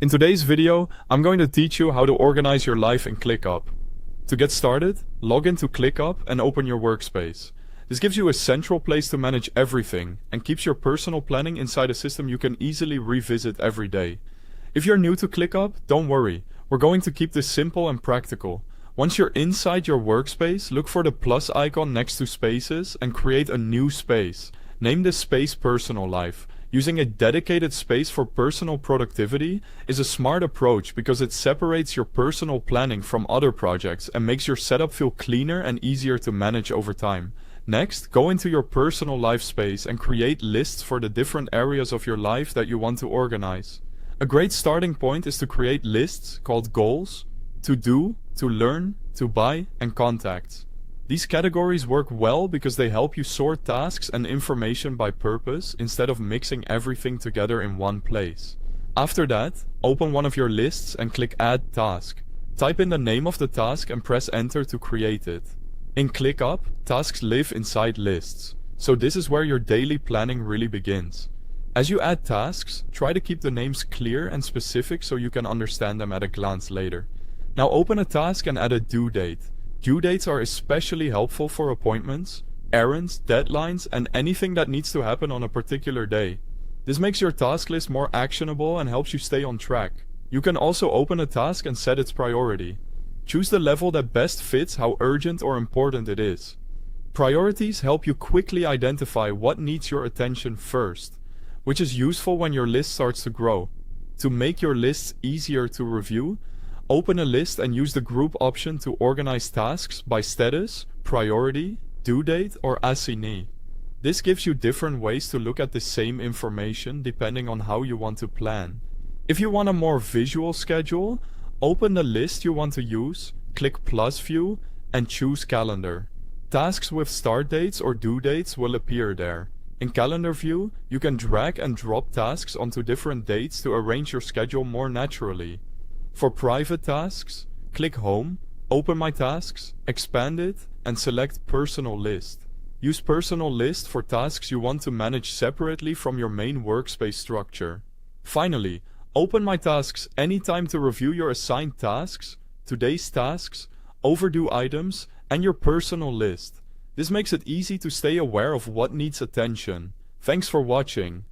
In today's video, I'm going to teach you how to organize your life in ClickUp. To get started, log into ClickUp and open your workspace. This gives you a central place to manage everything and keeps your personal planning inside a system you can easily revisit every day. If you're new to ClickUp, don't worry. We're going to keep this simple and practical. Once you're inside your workspace, look for the plus icon next to spaces and create a new space. Name this space Personal Life. Using a dedicated space for personal productivity is a smart approach because it separates your personal planning from other projects and makes your setup feel cleaner and easier to manage over time. Next, go into your personal life space and create lists for the different areas of your life that you want to organize. A great starting point is to create lists called goals, to do, to learn, to buy, and contacts. These categories work well because they help you sort tasks and information by purpose instead of mixing everything together in one place. After that, open one of your lists and click Add Task. Type in the name of the task and press Enter to create it. In ClickUp, tasks live inside lists, so this is where your daily planning really begins. As you add tasks, try to keep the names clear and specific so you can understand them at a glance later. Now open a task and add a due date. Due dates are especially helpful for appointments, errands, deadlines, and anything that needs to happen on a particular day. This makes your task list more actionable and helps you stay on track. You can also open a task and set its priority. Choose the level that best fits how urgent or important it is. Priorities help you quickly identify what needs your attention first, which is useful when your list starts to grow. To make your lists easier to review, open a list and use the group option to organize tasks by status, priority, due date, or assignee. This gives you different ways to look at the same information depending on how you want to plan. If you want a more visual schedule, open the list you want to use, click plus view, and choose calendar. Tasks with start dates or due dates will appear there. In calendar view, you can drag and drop tasks onto different dates to arrange your schedule more naturally. For private tasks, click Home, open My Tasks, expand it, and select Personal List. Use Personal List for tasks you want to manage separately from your main workspace structure. Finally, open My Tasks anytime to review your assigned tasks, today's tasks, overdue items, and your personal list. This makes it easy to stay aware of what needs attention. Thanks for watching.